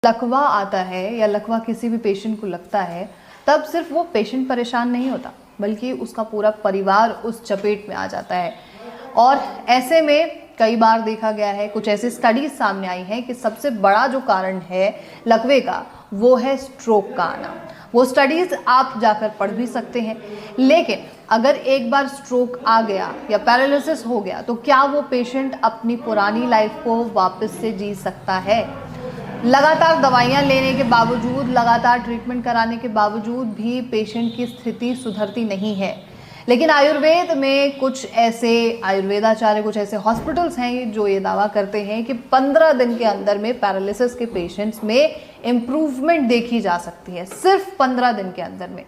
लकवा आता है या लकवा किसी भी पेशेंट को लगता है, तब सिर्फ वो पेशेंट परेशान नहीं होता बल्कि उसका पूरा परिवार उस चपेट में आ जाता है। और ऐसे में कई बार देखा गया है, कुछ ऐसी स्टडीज सामने आई हैं कि सबसे बड़ा जो कारण है लकवे का वो है स्ट्रोक का आना। वो स्टडीज आप जाकर पढ़ भी सकते हैं, लेकिन अगर एक बार स्ट्रोक आ गया या पैरालिसिस हो गया तो क्या वो पेशेंट अपनी पुरानी लाइफ को वापस से जी सकता है? लगातार दवाइयां लेने के बावजूद, लगातार ट्रीटमेंट कराने के बावजूद भी पेशेंट की स्थिति सुधरती नहीं है। लेकिन आयुर्वेद में कुछ ऐसे आयुर्वेदाचार्य, कुछ ऐसे हॉस्पिटल्स हैं जो ये दावा करते हैं कि 15 दिन के अंदर में पैरालिसिस के पेशेंट्स में इम्प्रूवमेंट देखी जा सकती है, सिर्फ 15 दिन के अंदर में।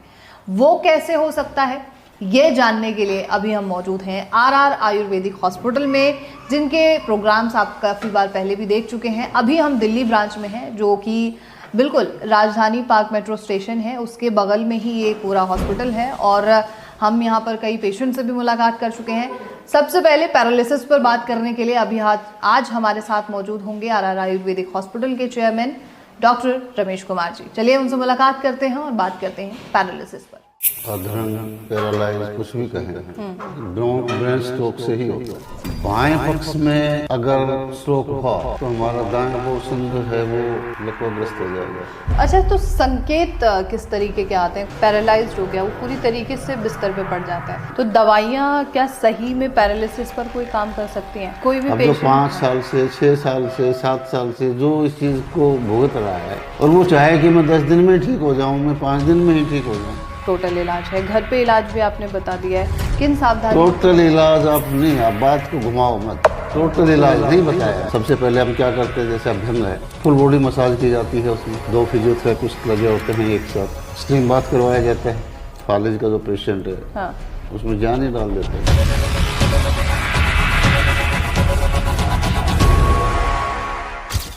वो कैसे हो सकता है, ये जानने के लिए अभी हम मौजूद हैं आरआर आयुर्वेदिक हॉस्पिटल में, जिनके प्रोग्राम्स आप काफ़ी बार पहले भी देख चुके हैं। अभी हम दिल्ली ब्रांच में हैं, जो कि बिल्कुल राजधानी पार्क मेट्रो स्टेशन है, उसके बगल में ही ये पूरा हॉस्पिटल है। और हम यहाँ पर कई पेशेंट से भी मुलाकात कर चुके हैं। सबसे पहले पैरालिसिस पर बात करने के लिए अभी आज हमारे साथ मौजूद होंगे आरआर आयुर्वेदिक हॉस्पिटल के चेयरमैन डॉक्टर रमेश कुमार जी। चलिए उनसे मुलाकात करते हैं और बात करते हैं पैरालिसिस पर। अधरण, पैरालाइज, कुछ भी कहें, ब्रेन स्ट्रोक से ही होता है। बाएं पक्ष में अगर स्ट्रोक हुआ तो हमारा दाएं पोर्शन जो है वो लकवाग्रस्त हो जाएगा। अच्छा, तो संकेत किस तरीके के आते हैं? पैरालाइज्ड हो गया, वो पूरी तरीके से बिस्तर पे पड़ जाता है, तो दवाइयाँ क्या सही में पैरालिसिस पर कोई काम कर सकती हैं? कोई भी अब जो 5 साल से, 6 साल से, 7 साल से जो इस चीज़ को भुगत रहा है और वो चाहे कि मैं 10 दिन में ठीक हो जाऊँ, मैं 5 दिन में ही ठीक हो जाऊँ। टोटल इलाज है, घर पे इलाज भी आपने बता दिया है। किन सावधानी? टोटल इलाज आप नहीं, आप बात को घुमाओ मत, टोटल इलाज नहीं बताया। सबसे पहले हम क्या करते हैं, जैसे अभ्यंग है, फुल बॉडी मसाज की जाती है, उसमें 2 फिजियोथेरेपिस्ट लगे होते हैं एक साथ, स्टीम बाथ करवाया जाता है। फालिज का जो पेशेंट है, हाँ, उसमें जान ही डाल देते हैं।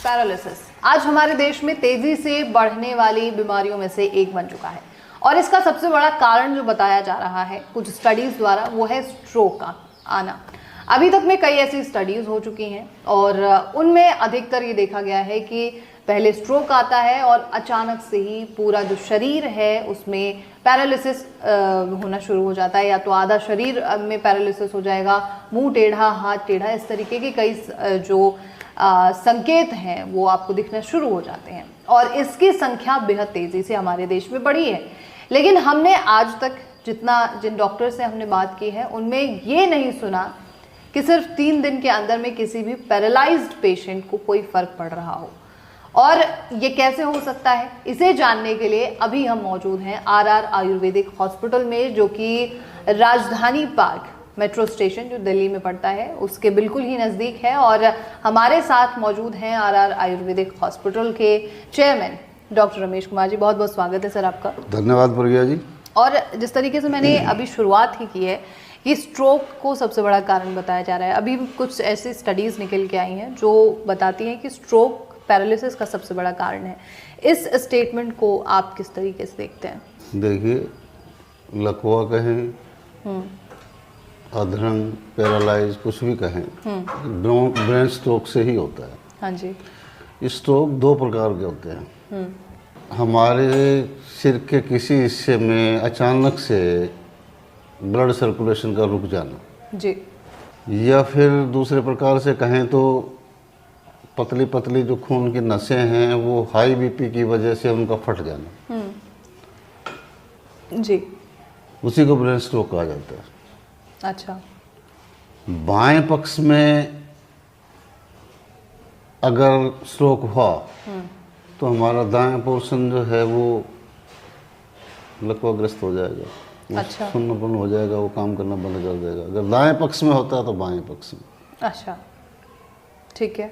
पैरालिसिस आज हमारे देश में तेजी से बढ़ने वाली बीमारियों में से एक बन चुका है, और इसका सबसे बड़ा कारण जो बताया जा रहा है कुछ स्टडीज़ द्वारा वो है स्ट्रोक का आना। अभी तक में कई ऐसी स्टडीज़ हो चुकी हैं और उनमें अधिकतर ये देखा गया है कि पहले स्ट्रोक आता है और अचानक से ही पूरा जो शरीर है उसमें पैरालिसिस होना शुरू हो जाता है, या तो आधा शरीर में पैरालिसिस हो जाएगा, मुंह टेढ़ा, हाथ टेढ़ा, इस तरीके के कई जो संकेत हैं वो आपको दिखना शुरू हो जाते हैं। और इसकी संख्या बेहद तेज़ी से हमारे देश में बढ़ी है। लेकिन हमने आज तक जिन डॉक्टर से हमने बात की है उनमें ये नहीं सुना कि सिर्फ 3 दिन के अंदर में किसी भी पैरालाइज्ड पेशेंट को कोई फर्क पड़ रहा हो। और ये कैसे हो सकता है, इसे जानने के लिए अभी हम मौजूद हैं आरआर आयुर्वेदिक हॉस्पिटल में, जो कि राजधानी पार्क मेट्रो स्टेशन जो दिल्ली में पड़ता है उसके बिल्कुल ही नज़दीक है। और हमारे साथ मौजूद हैं आरआर आयुर्वेदिक हॉस्पिटल के चेयरमैन डॉक्टर रमेश कुमार जी। बहुत बहुत स्वागत है सर आपका। धन्यवाद प्रज्ञा जी। और जिस तरीके से मैंने अभी शुरुआत ही की है कि स्ट्रोक को सबसे बड़ा कारण बताया जा रहा है, अभी कुछ ऐसी स्टडीज़ निकल के आई हैं जो बताती हैं कि स्ट्रोक पैरालिसिस का सबसे बड़ा कारण है। इस स्टेटमेंट को आप किस तरीके से देखते हैं? देखिए, लकवा कहें, अधरंग, पैरालाइज, कुछ भी कहें, ब्रेन स्ट्रोक से ही होता है। हाँ जी। स्ट्रोक 2 प्रकार के होते हैं। हमारे सिर के किसी हिस्से में अचानक से ब्लड सर्कुलेशन का रुक जाना जी, या फिर दूसरे प्रकार से कहें तो पतली पतली जो खून की नसें हैं वो हाई बीपी की वजह से उनका फट जाना, जी, उसी को ब्रेन स्ट्रोक कहा जाता है। अच्छा। बाएं पक्ष में अगर स्ट्रोक हुआ तो हमारा दाएं पोर्शन जो है वो लकवाग्रस्त हो जाएगा, अच्छा, सुन्नपन हो जाएगा, वो काम करना बंद कर देगा। अगर दाएं पक्ष में होता है तो बाएं पक्ष में। अच्छा, ठीक है।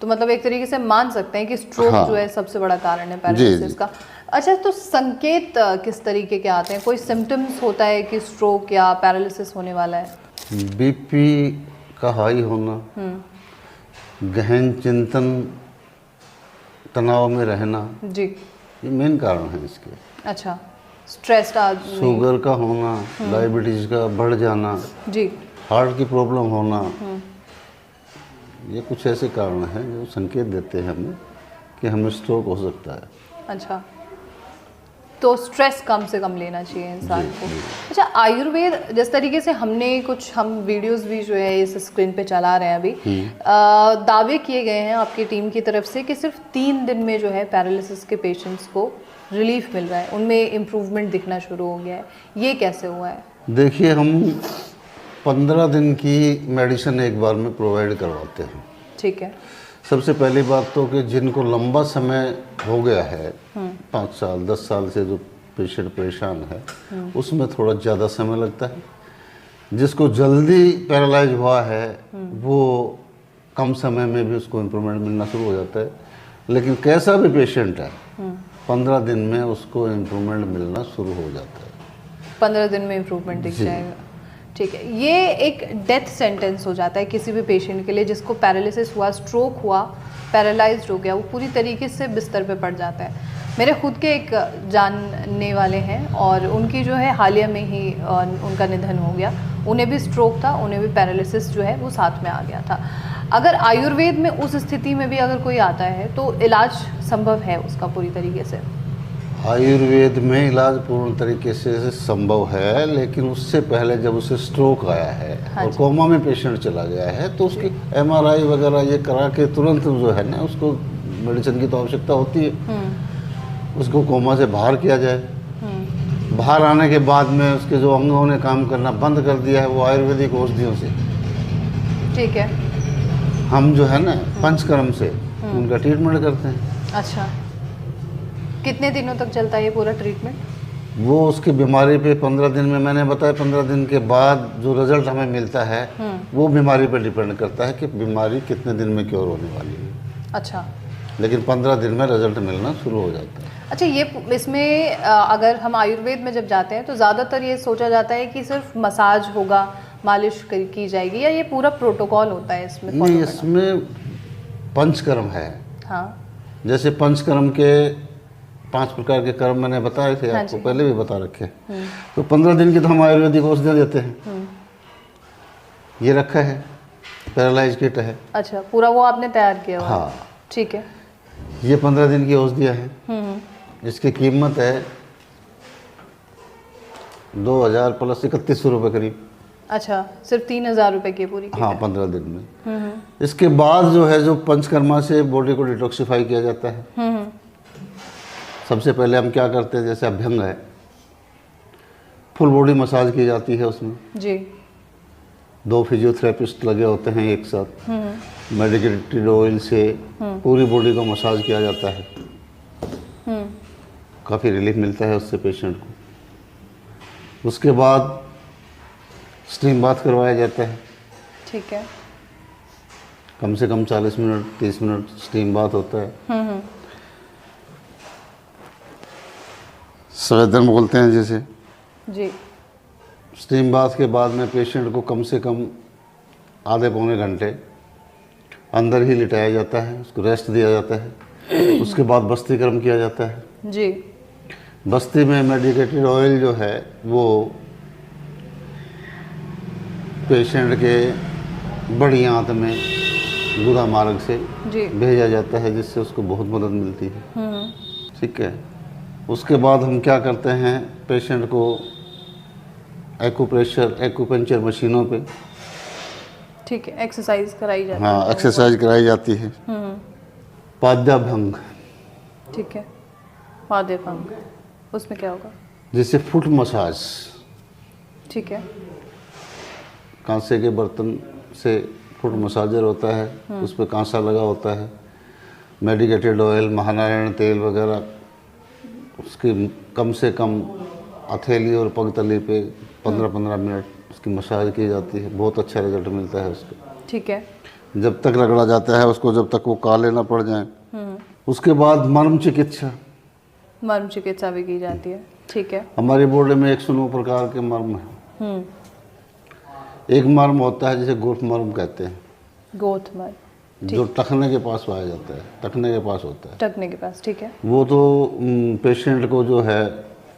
तो मतलब एक तरीके से मान सकते हैं कि स्ट्रोक जो है सबसे बड़ा कारण है पैरालिसिस का। अच्छा, तो संकेत किस तरीके के आते हैं? कोई सिम्टम्स होता है कि स्ट्रोक या पैरालिसिस होने वाला है? बीपी का हाई होना, गहन चिंतन, तनाव में रहना, जी, ये मेन कारण है इसके। अच्छा, स्ट्रेस्ड आदमी, शुगर का होना, डायबिटीज का बढ़ जाना, जी, हार्ट की प्रॉब्लम होना, ये कुछ ऐसे कारण हैं जो संकेत देते हैं हमें कि हमें स्ट्रोक हो सकता है। अच्छा, तो स्ट्रेस कम से कम लेना चाहिए इंसान जी, को। जी। अच्छा, आयुर्वेद जिस तरीके से हम वीडियोस भी जो है इस स्क्रीन पे चला रहे हैं अभी, दावे किए गए हैं आपकी टीम की तरफ से कि सिर्फ 3 दिन में जो है पैरालिसिस के पेशेंट्स को रिलीफ मिल रहा है, उनमें इम्प्रूवमेंट दिखना शुरू हो गया है, ये कैसे हुआ है? देखिए, हम 15 दिन की मेडिसिन एक बार में प्रोवाइड करवाते हैं। ठीक है। सबसे पहली बात तो कि जिनको लंबा समय हो गया है, 5 साल 10 साल से जो पेशेंट परेशान है, उसमें थोड़ा ज़्यादा समय लगता है। जिसको जल्दी पैरालाइज हुआ है वो कम समय में भी उसको इम्प्रूवमेंट मिलना शुरू हो जाता है। लेकिन कैसा भी पेशेंट है, 15 दिन में उसको इम्प्रूवमेंट मिलना शुरू हो जाता है। 15 दिन में इम्प्रूवमेंट दिख जाएगा। ठीक है, ये एक डेथ सेंटेंस हो जाता है किसी भी पेशेंट के लिए जिसको पैरालिसिस हुआ, स्ट्रोक हुआ, पैरालाइज्ड हो गया, वो पूरी तरीके से बिस्तर पे पड़ जाता है। मेरे खुद के एक जानने वाले हैं और उनकी जो है हालिया में ही उनका निधन हो गया। उन्हें भी स्ट्रोक था, उन्हें भी पैरालिसिस जो है वो साथ में आ गया था। अगर आयुर्वेद में उस स्थिति में भी अगर कोई आता है तो इलाज संभव है उसका पूरी तरीके से? आयुर्वेद में इलाज पूर्ण तरीके से संभव है, लेकिन उससे पहले जब उसे स्ट्रोक आया है और कोमा में पेशेंट चला गया है तो उसकी MRI वगैरह ये करा के तुरंत जो है ना उसको मेडिसिन की तो आवश्यकता होती है। उसको कोमा से बाहर किया जाए। बाहर आने के बाद में उसके जो अंगों ने काम करना बंद कर दिया है वो आयुर्वेदिक औषधियों से, ठीक है, हम जो है ना पंचकर्म से उनका ट्रीटमेंट करते हैं। अच्छा, कितने दिनों तक चलता है ये पूरा ट्रीटमेंट? वो उसकी बीमारी पे 15 दिन में, मैंने बताया 15 दिन के बाद जो रिजल्ट हमें मिलता है वो बीमारी पे डिपेंड करता है कि बीमारी कितने दिन में क्योर होने वाली है। अच्छा, लेकिन 15 दिन में रिजल्ट मिलना शुरू हो जाता है। अच्छा, ये इसमें अगर हम आयुर्वेद में जब जाते हैं तो ज़्यादातर ये सोचा जाता है कि सिर्फ मसाज होगा, मालिश की जाएगी, या ये पूरा प्रोटोकॉल होता है इसमें? नहीं, इसमें पंचकर्म है। हाँ, जैसे पंचकर्म के 5 प्रकार के कर्म मैंने बताए थे हाँ आपको, जी। पहले भी बता रखे। तो 15 दिन की तो हम आयुर्वेदिक औषधियाँ देते हैं। ये रखा है, पैरालाइज किट है। अच्छा, पूरा वो आपने तैयार किया हुआ है? हाँ, ठीक है। ये 15 दिन की औषधियाँ हैं। इसकी कीमत है 2000 प्लस 3100 रुपये करीब। अच्छा, सिर्फ 3000 रुपये की पूरी किट हाँ, है? 15 दिन में। इसके बाद जो है जो पंचकर्मा से बॉडी को डिटॉक्सिफाई किया जाता है। सबसे पहले हम क्या करते हैं, जैसे अभ्यंग है, फुल बॉडी मसाज की जाती है उसमें। जी। 2 फिजियोथेरेपिस्ट लगे होते हैं एक साथ। मेडिकेटेड ऑयल से पूरी बॉडी को मसाज किया जाता है। काफ़ी रिलीफ मिलता है उससे पेशेंट को। उसके बाद स्टीम बाथ करवाया जाता है। ठीक है। कम से कम 40 मिनट 30 मिनट स्टीम बाथ होता है। संवेदन बोलते हैं जैसे। जी। स्टीम बाथ के बाद में पेशेंट को कम से कम आधे पौने घंटे अंदर ही लिटाया जाता है, उसको रेस्ट दिया जाता है। उसके बाद बस्तीकर्म किया जाता है। जी। बस्ती में मेडिकेटेड ऑयल जो है वो पेशेंट के बड़ी आंत में गुदा मार्ग से जी। भेजा जाता है, जिससे उसको बहुत मदद मिलती है। ठीक है। उसके बाद हम क्या करते हैं, पेशेंट को एक्यूप्रेशर एक्यूपंक्चर मशीनों पे, ठीक है, एक्सरसाइज कराई जाती है? हाँ, एक्सरसाइज कराई जाती है। पाद्याभंग, ठीक है, पाद्यभंग, उसमें क्या होगा? जिससे फुट मसाज, ठीक है। कांसे के बर्तन से फुट मसाजर होता है, उस पर कांसा लगा होता है। मेडिकेटेड ऑयल, महानारायण तेल वगैरह, उसकी कम से कम हथेली और पगतली पे 15-15 मिनट उसकी मसाज की जाती है। बहुत अच्छा रिजल्ट मिलता है उसको। ठीक है। जब तक रगड़ा जाता है उसको, जब तक वो काले ना पड़ जाए। उसके बाद मर्म चिकित्सा, मर्म चिकित्सा भी की जाती है। ठीक है। हमारी बॉडी में 109 प्रकार के मर्म हैं। एक मर्म होता है जिसे गोठ मर्म कहते हैं, गोथ मर्म, जो टखने के पास पाया जाता है, टखने के पास होता है। टखने के पास, ठीक है। वो तो पेशेंट को जो है,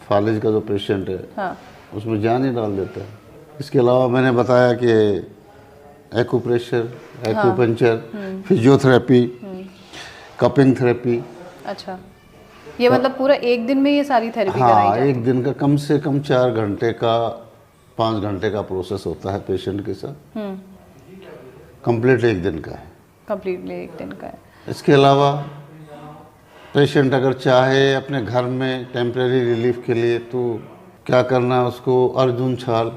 फालिज का जो पेशेंट है, हाँ। उसमें जान ही डाल देता है। इसके अलावा मैंने बताया कि acupressure, acupuncture, physiotherapy, cupping therapy. अच्छा, ये मतलब पूरा एक दिन में ये सारी थेरेपी कराई हाँ, जाती है? एक दिन का कम से कम 4 घंटे का 5 घंटे का प्रोसेस होता है पेशेंट के साथ। कंप्लीट एक दिन का है। कंप्लीटली एक दिन का है। इसके अलावा पेशेंट अगर चाहे अपने घर में टेम्परेरी रिलीफ के लिए तो क्या करना है उसको, अर्जुन छाल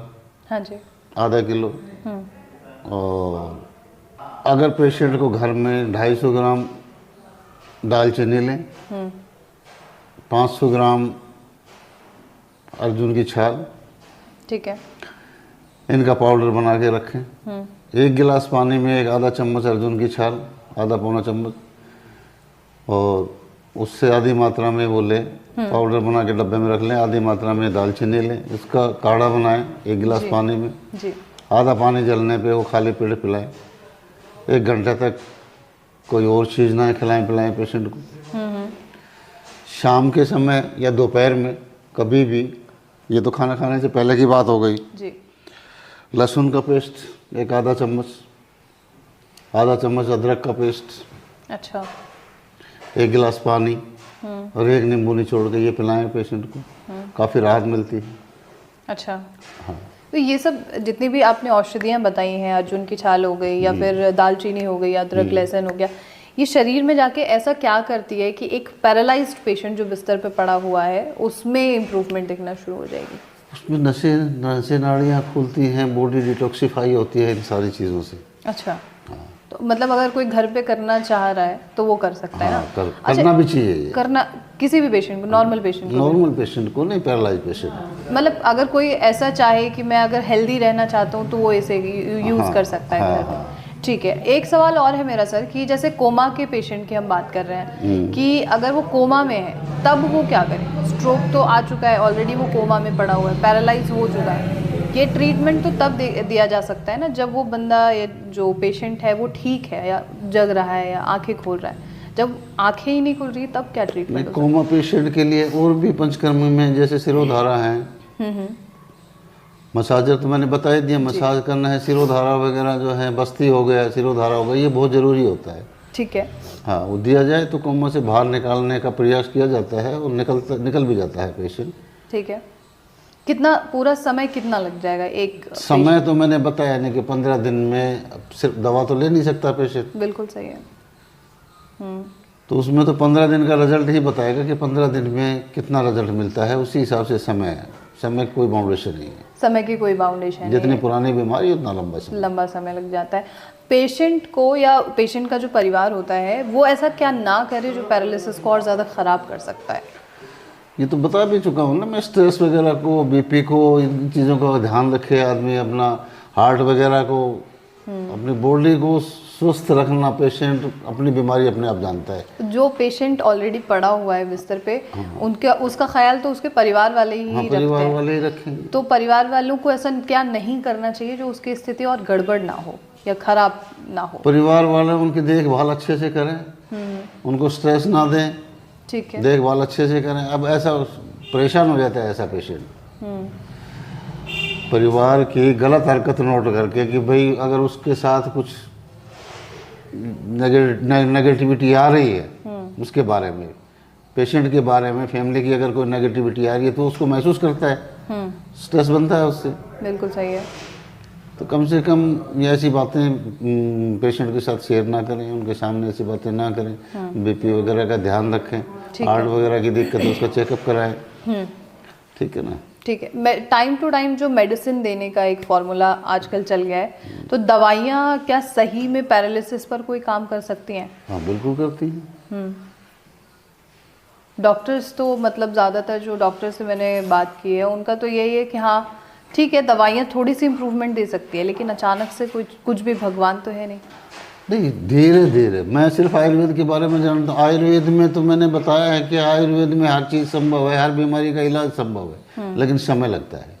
हाँ जी। आधा किलो, और अगर पेशेंट को घर में 250 ग्राम दालचीनी लें, 500 ग्राम अर्जुन की छाल, ठीक है। इनका पाउडर बना के रखें। 1 गिलास पानी में एक आधा चम्मच अर्जुन की छाल, आधा पौना चम्मच, और उससे आधी मात्रा में वो लें, पाउडर बना के डब्बे में रख लें। आधी मात्रा में दालचीनी लें, इसका काढ़ा बनाएं 1 गिलास पानी में, जी। आधा पानी जलने पे वो खाली पेट पिलाएं। 1 घंटे तक कोई और चीज़ ना खिलाएं पिलाएं पेशेंट को। शाम के समय या दोपहर में कभी भी, ये तो खाना खाने से पहले की बात हो गई, जी। लहसुन का पेस्ट एक आधा चम्मच, आधा चम्मच अदरक का पेस्ट, अच्छा। 1 गिलास पानी और 1 नींबू निचोड़ के ये पिलाएं पेशेंट को, काफ़ी राहत मिलती है। अच्छा। तो ये सब जितनी भी आपने औषधियाँ बताई हैं, अर्जुन की छाल हो गई या फिर दालचीनी हो गई, अदरक लहसुन हो गया, ये शरीर में जाके ऐसा क्या करती है कि एक पैरालाइज्ड पेशेंट जो बिस्तर पे पड़ा हुआ है उसमें इम्प्रूवमेंट दिखना शुरू हो जाएगी? उसमें नसें नाड़ियाँ खुलती हैं, बॉडी डिटॉक्सिफाई होती है इन सारी चीज़ों से। अच्छा। तो मतलब अगर कोई घर पे करना चाह रहा है तो वो कर सकता है ना? करना भी चाहिए ये। करना किसी भी पेशेंट को, नॉर्मल पेशेंट को? नॉर्मल पेशेंट को नहीं, पैरालाइज पेशेंट। मतलब अगर कोई ऐसा चाहे कि मैं अगर हेल्दी रहना चाहता हूँ तो वो इसे यूज़ कर सकता है घर में? ठीक है। एक सवाल और है मेरा सर कि जैसे कोमा के पेशेंट की हम बात कर रहे हैं कि अगर वो कोमा में है तब वो क्या करें? स्ट्रोक तो आ चुका है ऑलरेडी, वो कोमा में पड़ा हुआ है, पैरालाइज हो चुका है, ये ट्रीटमेंट तो तब दिया जा सकता है ना जब वो बंदा या जो पेशेंट है वो ठीक है या जग रहा है या आंखें खोल रहा है। जब आंखें ही नहीं खुल रही तब क्या ट्रीटमेंट? कोमा पेशेंट के लिए और भी पंचकर्म में जैसे सिरोधारा है, मसाजर तो मैंने बता ही दिया, मसाज करना है, सिरोधारा वगैरह जो है, बस्ती हो गया, सिरोधारा हो गया, ये बहुत ज़रूरी होता है। ठीक है। हाँ, वो दिया जाए तो कोमा से बाहर निकालने का प्रयास किया जाता है और निकल भी जाता है पेशेंट। ठीक है। कितना पूरा समय कितना लग जाएगा एक समय? तो मैंने बताया नहीं कि 15 दिन में सिर्फ दवा तो ले नहीं सकता पेशेंट। बिल्कुल सही है। तो उसमें तो 15 दिन का रिजल्ट ही बताएगा कि 15 दिन में कितना रिजल्ट मिलता है, उसी हिसाब से समय है। समय की कोई बाउंडेशन नहीं है, समय की कोई बाउंडेशन जितनी पुरानी बीमारी उतना लंबा समय लग जाता है। पेशेंट को या पेशेंट का जो परिवार होता है वो ऐसा क्या ना करे जो पैरालिसिस को और ज़्यादा ख़राब कर सकता है? ये तो बता भी चुका हूँ ना मैं, स्ट्रेस वगैरह को, बीपी को, इन चीज़ों का ध्यान रखे आदमी, अपना हार्ट वगैरह को, अपनी बॉडी को स्वस्थ रखना। पेशेंट अपनी बीमारी अपने आप जानता है। जो पेशेंट ऑलरेडी पड़ा हुआ है बिस्तर पे, उसका ख्याल तो उसके परिवार वाले ही रखते हैं। परिवार वाले ही रखेंगे। तो परिवार वालों को ऐसा क्या नहीं करना चाहिए जो उसकी स्थिति और गड़बड़ ना हो या खराब ना हो? परिवार वाले उनकी देखभाल अच्छे से करें, उनको स्ट्रेस ना दें, ठीक है, देखभाल अच्छे से करें। अब ऐसा परेशान हो जाता है ऐसा पेशेंट परिवार की गलत हरकत नोट करके कि भाई अगर उसके साथ कुछ नेगेटिविटी आ रही है उसके बारे में, पेशेंट के बारे में, फैमिली की अगर कोई नेगेटिविटी आ रही है तो उसको महसूस करता है, स्ट्रेस बनता है उससे। बिल्कुल सही है। तो कम से कम ये ऐसी बातें पेशेंट के साथ शेयर ना करें, उनके सामने ऐसी बातें ना करें। बीपी वगैरह का ध्यान रखें, हार्ट वगैरह की दिक्कत है उसका चेकअप कराएं। ठीक है ना? ठीक है। टाइम टू टाइम जो मेडिसिन देने का एक फॉर्मूला आजकल चल गया है, तो दवाइयाँ क्या सही में पैरालिसिस पर कोई काम कर सकती हैं? हाँ, बिल्कुल करती हैं। डॉक्टर्स तो मतलब ज़्यादातर जो डॉक्टर से मैंने बात की है उनका तो यही है कि हाँ ठीक है, दवाइयाँ थोड़ी सी इम्प्रूवमेंट दे सकती है लेकिन अचानक से कुछ भी भगवान तो है नहीं। धीरे धीरे। मैं सिर्फ आयुर्वेद के बारे में जानता हूँ। आयुर्वेद में तो मैंने बताया है कि आयुर्वेद में हर चीज़ संभव है, हर बीमारी का इलाज संभव है, लेकिन समय लगता है।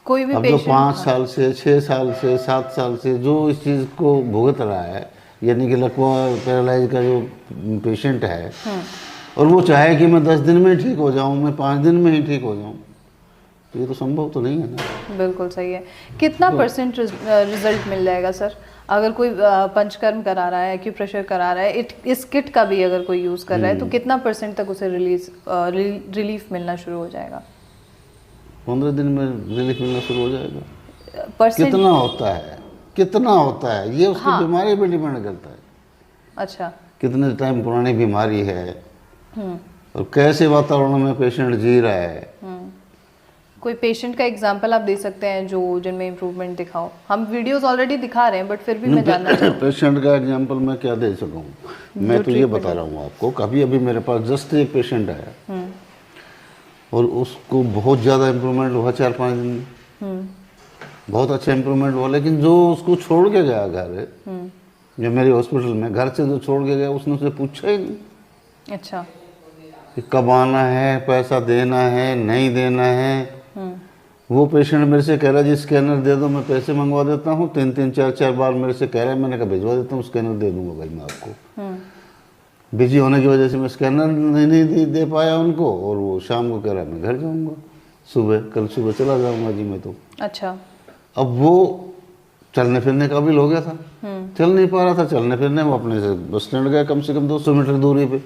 कोई भी अब जो 5 साल से, 6 साल से, 7 साल से जो इस चीज़ को भुगत रहा है, यानी कि लकवा पैरालाइज का जो पेशेंट है, और वो चाहे कि मैं 10 दिन में ठीक हो जाऊँ, मैं 5 दिन में ही ठीक हो जाऊँ, तो ये तो संभव तो नहीं है ना। बिल्कुल सही है। कितना % रिजल्ट मिल जाएगा सर अगर कोई पंचकर्म करा रहा है, एक्यूप्रेशर करा रहा है, इस किट का भी अगर कोई यूज़ कर रहा है तो कितना % तक उसे रिलीफ मिलना शुरू हो जाएगा? 15 दिन में रिलीफ मिलना शुरू हो जाएगा। परसेंट कितना होता है, कितना होता है, ये उसकी बीमारी पे डिपेंड करता है। अच्छा। कितने टाइम पुरानी बीमारी है और कैसे वातावरण में पेशेंट जी रहा है। कोई पेशेंट का एग्जांपल आप दे सकते हैं जो जिनमें इम्प्रूवमेंट दिखाओ? हम वीडियोस ऑलरेडी दिखा रहे हैं बट फिर भी मैं जानना चाहूँ। पेशेंट का एग्जांपल मैं क्या दे सकूँ? मैं तो ये बता रहा हूँ आपको, कभी अभी मेरे पास जस्ट एक पेशेंट आया और उसको बहुत ज़्यादा इम्प्रूवमेंट हुआ 4-5 दिन में, बहुत अच्छा इम्प्रूवमेंट हुआ, लेकिन जो उसको छोड़ के गया घर, जो मेरे हॉस्पिटल में घर से जो छोड़ के गया, उसने उसे पूछा ही नहीं। अच्छा। कि कब आना है, पैसा देना है, नहीं देना है। वो पेशेंट मेरे से कह रहा है जी स्कैनर दे दो, मैं पैसे मंगवा देता हूँ। 3-3, 4-4 बार मेरे से कह रहा है, मैंने कहा भिजवा देता हूँ, स्कैनर दे दूंगा भाई मैं आपको। बिजी होने की वजह से मैं स्कैनर नहीं दे पाया उनको, और वो शाम को कह रहा है मैं घर जाऊँगा, कल सुबह चला जाऊँगा जी मैं तो। अच्छा। अब वो चलने फिरने काबिल हो गया था, चल नहीं पा रहा था चलने फिरने, वो अपने से बस स्टैंड गया कम से कम 200 मीटर दूरी पे,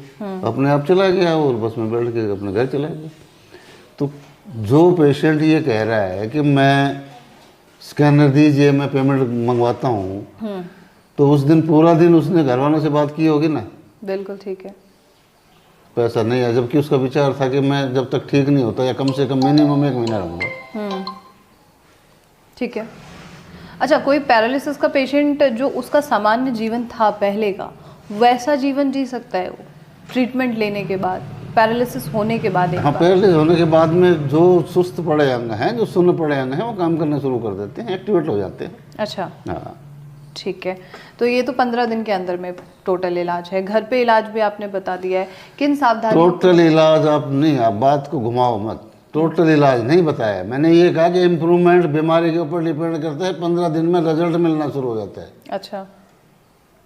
अपने आप चला गया और बस में बैठ के अपने घर चला गया। तो जो पेशेंट ये कह रहा है कि मैं स्कैनर दीजिए, मैं पेमेंट मंगवाता हूँ, तो उस दिन पूरा दिन उसने घर वालों से बात की होगी ना? बिल्कुल ठीक है। पैसा नहीं है, जबकि उसका विचार था कि मैं जब तक ठीक नहीं होता या कम से कम मिनिमम 1 महीना रहूँगा। ठीक है। अच्छा, कोई पैरालिसिस का पेशेंट जो उसका सामान्य जीवन था पहले का, वैसा जीवन जी सकता है वो ट्रीटमेंट लेने के बाद, पैरालिसिस होने के बाद? हाँ, पैरालिसिस होने के बाद में जो सुस्त पड़े अंग हैं, जो सुन्न पड़े अंग हैं, वो काम करना शुरू कर देते हैं, एक्टिवेट हो जाते हैं। अच्छा। हाँ, ठीक है। तो ये तो 15 दिन के अंदर में टोटल इलाज है। घर पे इलाज भी आपने बता दिया है। किन सावधानियों? टोटल इलाज आप नहीं, आप बात को घुमाओ मत। टोटल इलाज नहीं बताया मैंने, ये कहा कि इम्प्रूवमेंट बीमारी के ऊपर डिपेंड करता है, 15 दिन में रिजल्ट मिलना शुरू हो जाता है। अच्छा,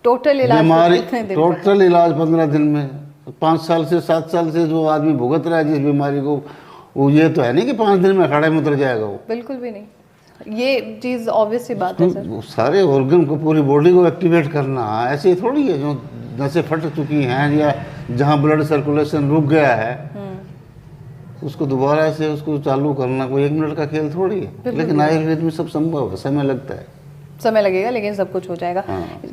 टोटल इलाज बीमारी, कितने दिन? टोटल इलाज 15 दिन में। 5 साल से 7 साल से जो आदमी भुगत रहा है जिस बीमारी को, वो ये तो है नहीं कि 5 दिन में खड़े में उतर जाएगा वो। बिल्कुल भी नहीं, ये चीज़ ऑब्वियस सी बात है सर। वो सारे ऑर्गन को, पूरी बॉडी को एक्टिवेट करना ऐसे ही थोड़ी है जो नसें फट चुकी हैं या जहाँ ब्लड सर्कुलेशन रुक गया है उसको दोबारा से उसको चालू करना कोई 1 मिनट का खेल थोड़ी है। लेकिन आयुर्वेद में सब संभव है, समय लगता है। समय लगेगा लेकिन सब कुछ हो जाएगा।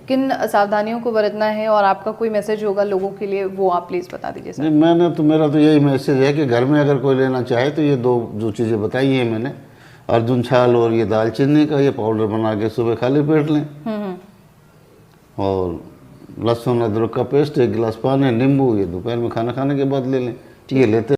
किन सावधानियों को बरतना है और आपका कोई मैसेज होगा लोगों के लिए, वो आप प्लीज़ बता दीजिए सर। नहीं, मेरा तो यही मैसेज है कि घर में अगर कोई लेना चाहे तो ये 2 जो चीज़ें बताई हैं मैंने, अर्जुन छाल और ये दालचीनी का ये पाउडर बना के सुबह खाली पेट लें, और लहसुन अदरक का पेस्ट 1 गिलास पानी, नींबू, ये दोपहर में खाना खाने के बाद ले लें। ये लेते